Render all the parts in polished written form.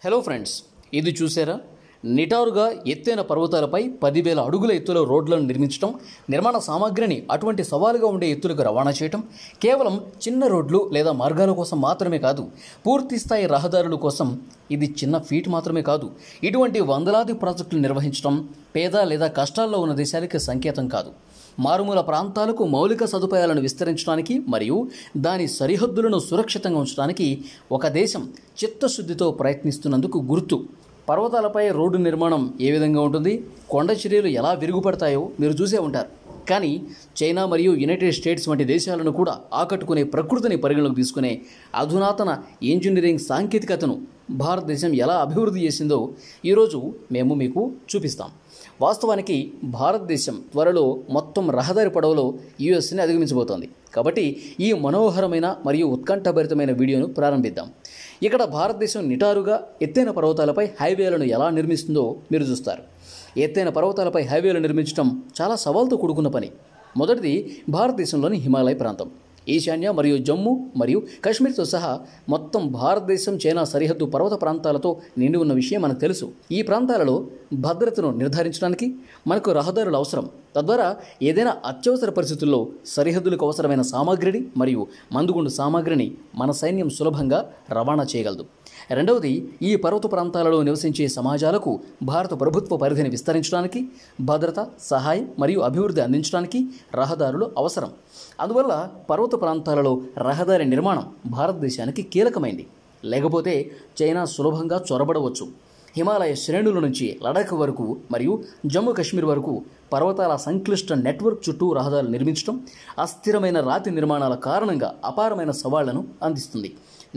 Hello friends, ఇది చూసారా? నిటారుగా ఎత్తైన పర్వతాలపై 10,000 అడుగుల ఎత్తులో రోడ్లను నిర్మించడం, నిర్మాణ సామాగ్రిని అటువంటి సవాలుగా ఉండే ఎత్తులకు రవాణా చేయటం కేవలం చిన్న రోడ్లు లేదా మార్గాల కోసం మాత్రమే కాదు, పూర్తి స్థాయి రహదారుల కోసం ఇది చిన్న ఫీట్ మాత్రమే కాదు. ఇటువంటి వందలాది ప్రాజెక్టులు నిర్వహించడం పేద లేదా కష్టాల్లో ఉన్న దేశాలకి సంకేతం కాదు. మారుమూల ప్రాంతాలకు మౌలిక సదుపాయాలను విస్తరించడానికి మరియు దాని సరిహద్దులను సురక్షితంగా ఉంచడానికి ఒక దేశం చిత్తశుద్ధితో ప్రయత్నిస్తున్నందుకు గుర్తు. పర్వతాలపై రోడ్డు నిర్మాణం ఏ విధంగా ఉంటుంది, కొండ చర్యలు ఎలా విరుగుపడతాయో మీరు చూసే ఉంటారు. కానీ చైనా మరియు యునైటెడ్ స్టేట్స్ వంటి దేశాలను కూడా ఆకట్టుకునే ప్రకృతిని పరిగణలోకి తీసుకునే అధునాతన ఇంజనీరింగ్ సాంకేతికతను భారతదేశం ఎలా అభివృద్ధి చేసిందో ఈరోజు మేము మీకు చూపిస్తాం. వాస్తవానికి భారతదేశం త్వరలో మొత్తం రహదారి పొడవులో యుఎస్ని అధిగమించబోతోంది. కాబట్టి ఈ మనోహరమైన మరియు ఉత్కంఠభరితమైన వీడియోను ప్రారంభిద్దాం. ఇక్కడ భారతదేశం నిటారుగా ఎత్తైన పర్వతాలపై హైవేలను ఎలా నిర్మిస్తుందో మీరు చూస్తారు. ఎత్తైన పర్వతాలపై హైవేలు నిర్మించడం చాలా సవాల్తో కూడుకున్న పని. మొదటిది భారతదేశంలోని హిమాలయ ప్రాంతం. ఈశాన్య మరియు జమ్మూ మరియు కాశ్మీర్తో సహా మొత్తం భారతదేశం చైనా సరిహద్దు పర్వత ప్రాంతాలతో నిండి ఉన్న విషయం మనకు తెలుసు. ఈ ప్రాంతాలలో భద్రతను నిర్ధారించడానికి మనకు రహదారులు అవసరం. తద్వారా ఏదైనా అత్యవసర పరిస్థితుల్లో సరిహద్దులకు అవసరమైన సామాగ్రిని మరియు మందుగుండు సామాగ్రిని మన సైన్యం సులభంగా రవాణా చేయగలదు. రెండవది, ఈ పర్వత ప్రాంతాలలో నివసించే సమాజాలకు భారత ప్రభుత్వ పరిధిని విస్తరించడానికి, భద్రత, సహాయం మరియు అభివృద్ధి అందించడానికి రహదారులు అవసరం. అందువల్ల పర్వత ప్రాంతాలలో రహదారి నిర్మాణం భారతదేశానికి కీలకమైంది. లేకపోతే చైనా సులభంగా చొరబడవచ్చు. హిమాలయ శ్రేణుల నుంచి లడాఖ్ వరకు మరియు జమ్మూ కాశ్మీర్ వరకు పర్వతాల సంక్లిష్ట నెట్వర్క్ చుట్టూ రహదారులు నిర్మించడం అస్థిరమైన రాతి నిర్మాణాల కారణంగా అపారమైన సవాళ్లను అందిస్తుంది.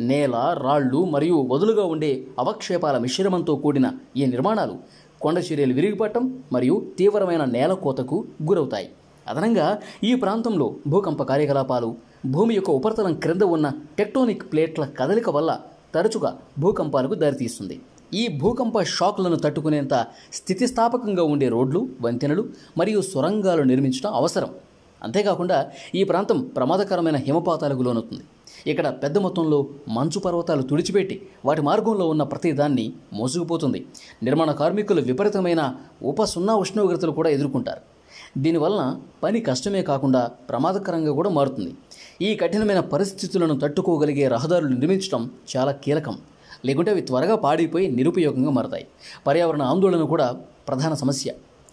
నేల, రాళ్లు మరియు వదులుగా ఉండే అవక్షేపాల మిశ్రమంతో కూడిన ఈ నిర్మాణాలు కొండ చర్యలు విరిగిపడటం మరియు తీవ్రమైన నేల కోతకు గురవుతాయి. అదనంగా ఈ ప్రాంతంలో భూకంప కార్యకలాపాలు, భూమి యొక్క ఉపరితలం క్రింద ఉన్న టెక్టోనిక్ ప్లేట్ల కదలిక వల్ల తరచుగా భూకంపాలకు దారితీస్తుంది. ఈ భూకంప షాక్లను తట్టుకునేంత స్థితిస్థాపకంగా ఉండే రోడ్లు, వంతెనలు మరియు సొరంగాలు నిర్మించడం అవసరం. అంతేకాకుండా ఈ ప్రాంతం ప్రమాదకరమైన హిమపాతాలకు లోనవుతుంది. ఇక్కడ పెద్ద మొత్తంలో మంచు పర్వతాలు తుడిచిపెట్టి వాటి మార్గంలో ఉన్న ప్రతి దాన్ని మోసుకుపోతుంది. నిర్మాణ కార్మికులు విపరీతమైన ఉపసున్నా ఉష్ణోగ్రతలు కూడా ఎదుర్కొంటారు. దీనివలన పని కష్టమే కాకుండా ప్రమాదకరంగా కూడా మారుతుంది. ఈ కఠినమైన పరిస్థితులను తట్టుకోగలిగే రహదారులు నిర్మించడం చాలా కీలకం. లేకుంటే అవి త్వరగా పాడైపోయి నిరుపయోగంగా మారతాయి. పర్యావరణ ఆందోళన కూడా ప్రధాన సమస్య.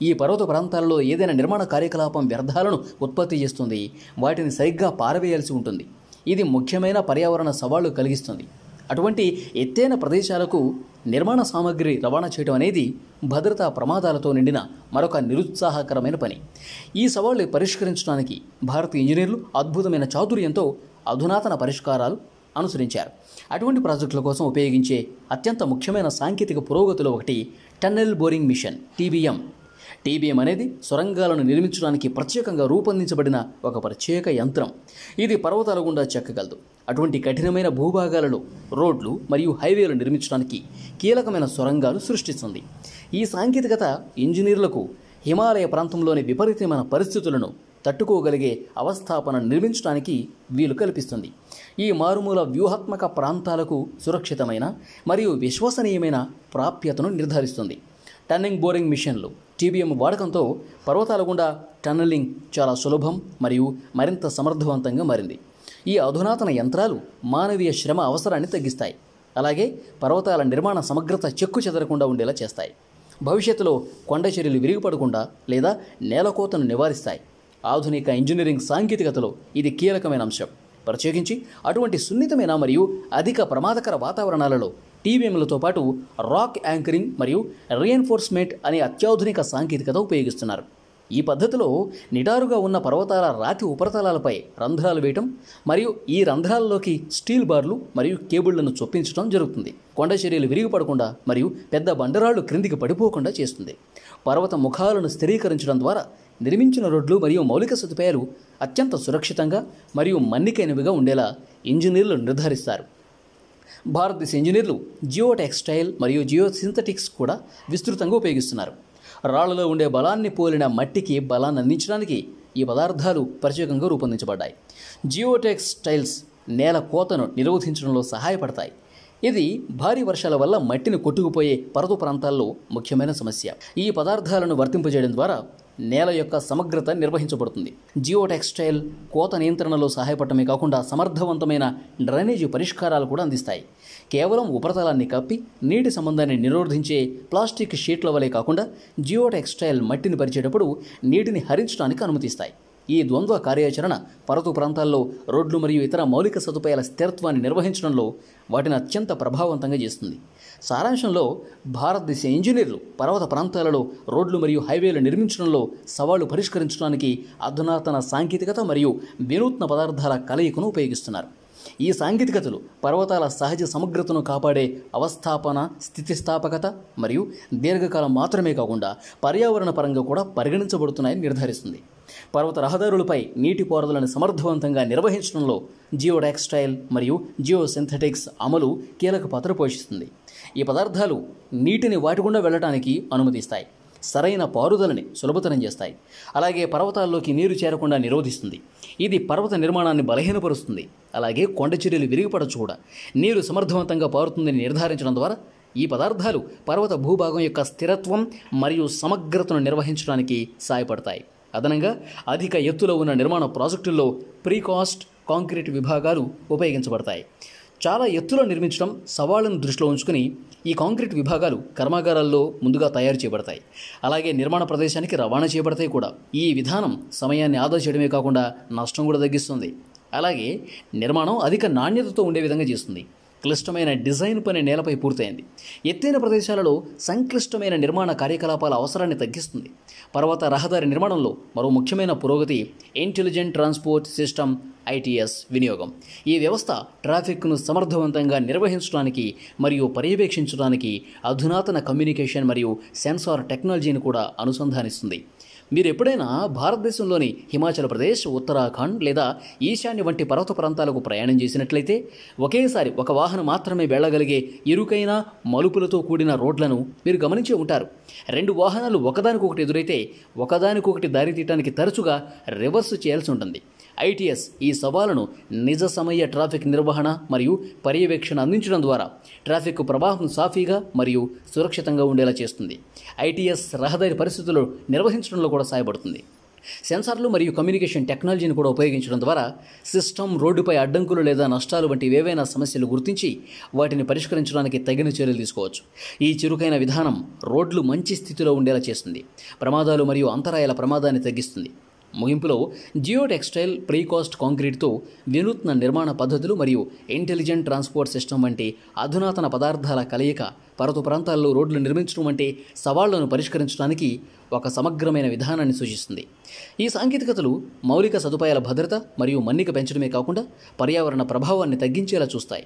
ఈ పర్వత ప్రాంతాలలో ఏదైనా నిర్మాణ కార్యకలాపం వ్యర్థాలను ఉత్పత్తి చేస్తుంది. వాటిని సరిగ్గా పారవేయాల్సి ఉంటుంది. ఇది ముఖ్యమైన పర్యావరణ సవాళ్లు కలిగిస్తుంది. అటువంటి ఎత్తైన ప్రదేశాలకు నిర్మాణ సామాగ్రి రవాణా చేయడం అనేది భద్రతా ప్రమాదాలతో నిండిన మరొక నిరుత్సాహకరమైన పని. ఈ సవాళ్లు పరిష్కరించడానికి భారతీయ ఇంజనీర్లు అద్భుతమైన చాతుర్యంతో అధునాతన పరిష్కారాలు అనుసరించారు. అటువంటి ప్రాజెక్టుల కోసం ఉపయోగించే అత్యంత ముఖ్యమైన సాంకేతిక పురోగతిలో ఒకటి tunnel boring machine, TBM. TBM అనేది సొరంగాలను నిర్మించడానికి ప్రత్యేకంగా రూపొందించబడిన ఒక ప్రత్యేక యంత్రం. ఇది పర్వతాల గుండా చెక్కగలదు. అటువంటి కఠినమైన భూభాగాలలో రోడ్లు మరియు హైవేలు నిర్మించడానికి కీలకమైన సొరంగాలు సృష్టిస్తుంది. ఈ సాంకేతికత ఇంజనీర్లకు హిమాలయ ప్రాంతంలోని విపరీతమైన పరిస్థితులను తట్టుకోగలిగే అవస్థాపన నిర్మించడానికి వీలు కల్పిస్తుంది. ఈ మారుమూల వ్యూహాత్మక ప్రాంతాలకు సురక్షితమైన మరియు విశ్వసనీయమైన ప్రాప్యతను నిర్ధారిస్తుంది. టన్నెలింగ్ బోరింగ్ మిషన్లు, టీబీఎం వాడకంతో పర్వతాల గుండా టన్నెలింగ్ చాలా సులభం మరియు మరింత సమర్థవంతంగా మారింది. ఈ అధునాతన యంత్రాలు మానవీయ శ్రమ అవసరాన్ని తగ్గిస్తాయి. అలాగే పర్వతాల నిర్మాణ సమగ్రత చెక్కు చెదరకుండా ఉండేలా చేస్తాయి. భవిష్యత్తులో కొండ చర్యలు విరిగిపడకుండా లేదా నేలకోతను నివారిస్తాయి. ఆధునిక ఇంజనీరింగ్ సాంకేతికతలో ఇది కీలకమైన అంశం. ప్రత్యేకించి అటువంటి సున్నితమైన మరియు అధిక ప్రమాదకర వాతావరణాలలో టీబీఎంలతో పాటు రాక్ యాంకరింగ్ మరియు రీఎన్ఫోర్స్మెంట్ అనే అత్యాధునిక సాంకేతికత ఉపయోగిస్తున్నారు. ఈ పద్ధతిలో నిటారుగా ఉన్న పర్వతాల రాతి ఉపరితలాలపై రంధ్రాలు వేయటం మరియు ఈ రంధ్రాలలోకి స్టీల్ బార్లు మరియు కేబుళ్లను చొప్పించడం జరుగుతుంది. కొండ చర్యలు విరిగిపడకుండా మరియు పెద్ద బండరాళ్లు క్రిందికి పడిపోకుండా చేస్తుంది. పర్వత ముఖాలను స్థిరీకరించడం ద్వారా నిర్మించిన రోడ్లు మరియు మౌలిక సదుపాయాలు అత్యంత సురక్షితంగా మరియు మన్నికైనవిగా ఉండేలా ఇంజనీర్లు నిర్ధారిస్తారు. భారతదేశ ఇంజనీర్లు జియో టెక్స్టైల్ మరియు జియో సింథటిక్స్ కూడా విస్తృతంగా ఉపయోగిస్తున్నారు. రాళ్లలో ఉండే బలాన్ని పోలిన మట్టికి బలాన్ని అందించడానికి ఈ పదార్థాలు ప్రత్యేకంగా రూపొందించబడ్డాయి. జియో టెక్స్టైల్స్ నేల కోతను నిరోధించడంలో సహాయపడతాయి. ఇది భారీ వర్షాల వల్ల మట్టిని కొట్టుకుపోయే పర్వత ప్రాంతాల్లో ముఖ్యమైన సమస్య. ఈ పదార్థాలను వర్తింపజేయడం ద్వారా నేల యొక్క సమగ్రత నిర్వహించబడుతుంది. జియో టెక్స్టైల్ కోత నియంత్రణలో సహాయపడటమే కాకుండా సమర్థవంతమైన డ్రైనేజీ పరిష్కారాలు కూడా అందిస్తాయి. కేవలం ఉపరితలాన్ని కప్పి నీటి సంబంధాన్ని నిరోధించే ప్లాస్టిక్ షీట్ల వలె కాకుండా జియో టెక్స్టైల్ మట్టిని పరిచేటప్పుడు నీటిని హరించడానికి అనుమతిస్తాయి. ఈ ద్వంద్వ కార్యాచరణ పర్వత ప్రాంతాల్లో రోడ్లు మరియు ఇతర మౌలిక సదుపాయాల స్థిరత్వాన్ని నిర్వహించడంలో వాటిని అత్యంత ప్రభావవంతంగా చేస్తుంది. సారాంశంలో భారతదేశ ఇంజనీర్లు పర్వత ప్రాంతాలలో రోడ్లు మరియు హైవేలు నిర్మించడంలో సవాళ్లు పరిష్కరించడానికి అధునాతన సాంకేతికత మరియు వినూత్న పదార్థాల కలయికను ఉపయోగిస్తున్నారు. ఈ సాంకేతికతలు పర్వతాల సహజ సమగ్రతను కాపాడే అవస్థాపన, స్థితిస్థాపకత మరియు దీర్ఘకాలం మాత్రమే కాకుండా పర్యావరణ పరంగా కూడా పరిగణించబడుతున్నాయని నిర్ధారిస్తుంది. పర్వత రహదారులపై నీటి పారుదలను సమర్థవంతంగా నిర్వహించడంలో జియో టెక్స్టైల్ మరియు జియో సింథటిక్స్ అమలు కీలక పాత్ర పోషిస్తుంది. ఈ పదార్థాలు నీటిని వాటి గుండా వెళ్ళడానికి అనుమతిస్తాయి, సరైన పారుదలని సులభతరం చేస్తాయి, అలాగే పర్వతాల్లోకి నీరు చేరకుండా నిరోధిస్తుంది. ఇది పర్వత నిర్మాణాన్ని బలహీనపరుస్తుంది, అలాగే కొండ చర్యలు విరిగిపడచ్చు కూడా. నీరు సమర్థవంతంగా పారుతుందని నిర్ధారించడం ద్వారా ఈ పదార్థాలు పర్వత భూభాగం యొక్క స్థిరత్వం మరియు సమగ్రతను నిర్వహించడానికి సహాయపడతాయి. అదనంగా అధిక ఎత్తులో ఉన్న నిర్మాణ ప్రాజెక్టుల్లో ప్రీకాస్ట్ కాంక్రీట్ విభాగాలు ఉపయోగించబడతాయి. చాలా ఎత్తులో నిర్మించడం సవాళ్లను దృష్టిలో ఉంచుకుని ఈ కాంక్రీట్ విభాగాలు కర్మాగారాల్లో ముందుగా తయారు చేయబడతాయి, అలాగే నిర్మాణ ప్రదేశానికి రవాణా చేయబడతాయి కూడా. ఈ విధానం సమయాన్ని ఆదా చేయడమే కాకుండా నష్టం కూడా తగ్గిస్తుంది, అలాగే నిర్మాణం అధిక నాణ్యతతో ఉండే విధంగా చేస్తుంది. క్లిష్టమైన డిజైన్ పని నేలపై పూర్తయింది. ఎత్తైన ప్రదేశాలలో సంక్లిష్టమైన నిర్మాణ కార్యకలాపాల అవసరాన్ని తగ్గిస్తుంది. పర్వత రహదారి నిర్మాణంలో మరో ముఖ్యమైన పురోగతి ఇంటెలిజెంట్ ట్రాన్స్పోర్ట్ సిస్టమ్ ITS వినియోగం. ఈ వ్యవస్థ ట్రాఫిక్ను సమర్థవంతంగా నిర్వహించడానికి మరియు పర్యవేక్షించడానికి అధునాతన కమ్యూనికేషన్ మరియు సెన్సార్ టెక్నాలజీని కూడా అనుసంధానిస్తుంది. మీరు ఎప్పుడైనా భారతదేశంలోని హిమాచల్ ప్రదేశ్, ఉత్తరాఖండ్ లేదా ఈశాన్య వంటి పర్వత ప్రాంతాలకు ప్రయాణం చేసినట్లయితే ఒకేసారి ఒక వాహనం మాత్రమే వెళ్ళగలిగే ఇరుకైన మలుపులతో కూడిన రోడ్లను మీరు గమనించే ఉంటారు. 2 వాహనాలు ఒకదానికొకటి ఎదురైతే ఒకదానికొకటి దారి తీయడానికి తరచుగా రివర్స్ చేయాల్సి ఉంటుంది. ITS ఈ సవాలును నిజ సమయ ట్రాఫిక్ నిర్వహణ మరియు పర్యవేక్షణ అందించడం ద్వారా ట్రాఫిక్ ప్రవాహం సాఫీగా మరియు సురక్షితంగా ఉండేలా చేస్తుంది. ITS రహదారి పరిస్థితులు నిర్వహించడంలో కూడా సహాయపడుతుంది. సెన్సార్లు మరియు కమ్యూనికేషన్ టెక్నాలజీని కూడా ఉపయోగించడం ద్వారా సిస్టమ్ రోడ్డుపై అడ్డంకులు లేదా నష్టాలు వంటి ఏవైనా సమస్యలు గుర్తించి వాటిని పరిష్కరించడానికి తగిన చర్యలు తీసుకోవచ్చు. ఈ చురుకైన విధానం రోడ్లు మంచి స్థితిలో ఉండేలా చేస్తుంది, ప్రమాదాలు మరియు అంతరాయాల ప్రమాదాన్ని తగ్గిస్తుంది. ముగింపులో జియో టెక్స్టైల్ ప్రీకాస్ట్ కాంక్రీట్తో వినూత్న నిర్మాణ పద్ధతులు మరియు ఇంటెలిజెంట్ ట్రాన్స్పోర్ట్ సిస్టమ్ వంటి అధునాతన పదార్థాల కలయిక పర్వత ప్రాంతాల్లో రోడ్లు నిర్మించడం వంటి సవాళ్లను పరిష్కరించడానికి ఒక సమగ్రమైన విధానాన్ని సూచిస్తుంది. ఈ సాంకేతికతలు మౌలిక సదుపాయాల భద్రత మరియు మన్నిక పెంచడమే కాకుండా పర్యావరణ ప్రభావాన్ని తగ్గించేలా చూస్తాయి.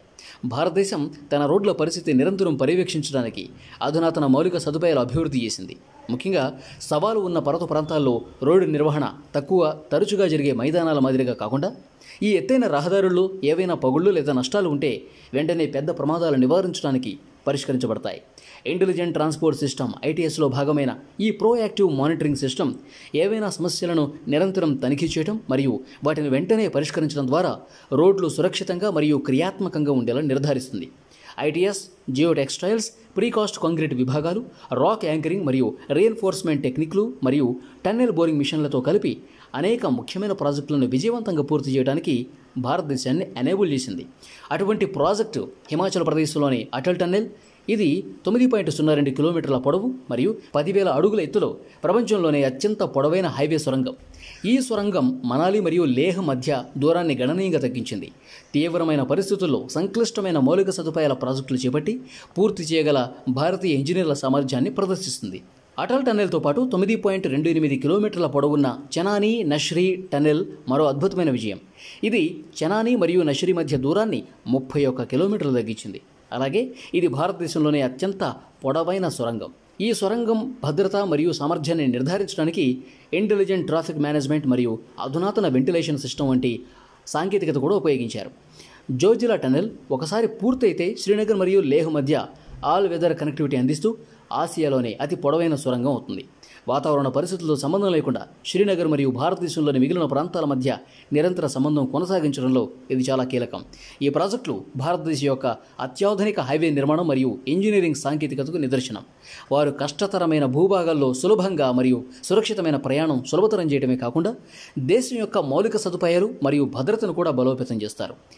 భారతదేశం తన రోడ్ల పరిస్థితి నిరంతరం పర్యవేక్షించడానికి అధునాతన మౌలిక సదుపాయాలు అభివృద్ధి చేసింది. ముఖ్యంగా సవాలు ఉన్న పర్వత ప్రాంతాల్లో రోడ్డు నిర్వహణ తరచుగా జరిగే మైదానాల మాదిరిగా కాకుండా ఈ ఎత్తైన రహదారుల్లో ఏవైనా పగుళ్లు లేదా నష్టాలు ఉంటే వెంటనే పెద్ద ప్రమాదాలు నివారించడానికి పరిష్కరించబడతాయి. ఇంటెలిజెంట్ ట్రాన్స్పోర్ట్ సిస్టమ్ ITSలో భాగమైన ఈ ప్రోయాక్టివ్ మానిటరింగ్ సిస్టమ్ ఏవైనా సమస్యలను నిరంతరం తనిఖీ చేయడం మరియు వాటిని వెంటనే పరిష్కరించడం ద్వారా రోడ్లు సురక్షితంగా మరియు క్రియాత్మకంగా ఉండేలా నిర్ధారిస్తుంది. ITS, geo textiles, precast concrete విభాగాలు, రాక్ యాంకరింగ్ మరియు రీఎన్ఫోర్స్మెంట్ టెక్నిక్లు మరియు టన్నెల్ బోరింగ్ మిషన్లతో కలిపి అనేక ముఖ్యమైన ప్రాజెక్టులను విజయవంతంగా పూర్తి చేయడానికి భారతదేశాన్ని ఎనేబుల్ చేసింది. అటువంటి ప్రాజెక్టు హిమాచల్ ప్రదేశ్లోని అటల్ టన్నెల్. ఇది 9.02 కిలోమీటర్ల పొడవు మరియు 10,000 అడుగుల ఎత్తులో ప్రపంచంలోనే అత్యంత పొడవైన హైవే సొరంగం. ఈ సొరంగం మనాలి మరియు లేహ్ మధ్య దూరాన్ని గణనీయంగా తగ్గించింది. తీవ్రమైన పరిస్థితుల్లో సంక్లిష్టమైన మౌలిక సదుపాయాల ప్రాజెక్టులు చేపట్టి పూర్తి చేయగల భారతీయ ఇంజనీర్ల సామర్థ్యాన్ని ప్రదర్శిస్తుంది. అటల్ టన్నెల్తో పాటు 9.28 కిలోమీటర్ల పొడవున్న చెనాని నష్రీ టన్నెల్ మరో అద్భుతమైన విజయం. ఇది చెనాని మరియు నష్రీ మధ్య దూరాన్ని 31 కిలోమీటర్లు తగ్గించింది. అలాగే ఇది భారతదేశంలోనే అత్యంత పొడవైన సొరంగం. ఈ సొరంగం భద్రత మరియు సామర్థ్యాన్ని నిర్ధారించడానికి ఇంటెలిజెంట్ ట్రాఫిక్ మేనేజ్మెంట్ మరియు అధునాతన వెంటిలేషన్ సిస్టమ్ వంటి సాంకేతికత కూడా ఉపయోగించారు. జోజిలా టన్నెల్ ఒకసారి పూర్తయితే శ్రీనగర్ మరియు లేహ్ మధ్య ఆల్ వెదర్ కనెక్టివిటీ అందిస్తూ ఆసియాలోనే అతి పొడవైన సొరంగం అవుతుంది. వాతావరణ పరిస్థితులతో సంబంధం లేకుండా శ్రీనగర్ మరియు భారతదేశంలోని మిగిలిన ప్రాంతాల మధ్య నిరంతర సంబంధం కొనసాగించడంలో ఇది చాలా కీలకం. ఈ ప్రాజెక్టులు భారతదేశం యొక్క అత్యాధునిక హైవే నిర్మాణం మరియు ఇంజనీరింగ్ సాంకేతికతకు నిదర్శనం. వారు కష్టతరమైన భూభాగాల్లో సులభంగా మరియు సురక్షితమైన ప్రయాణం సులభతరం చేయడమే కాకుండా దేశం యొక్క మౌలిక సదుపాయాలు మరియు భద్రతను కూడా బలోపేతం చేస్తారు.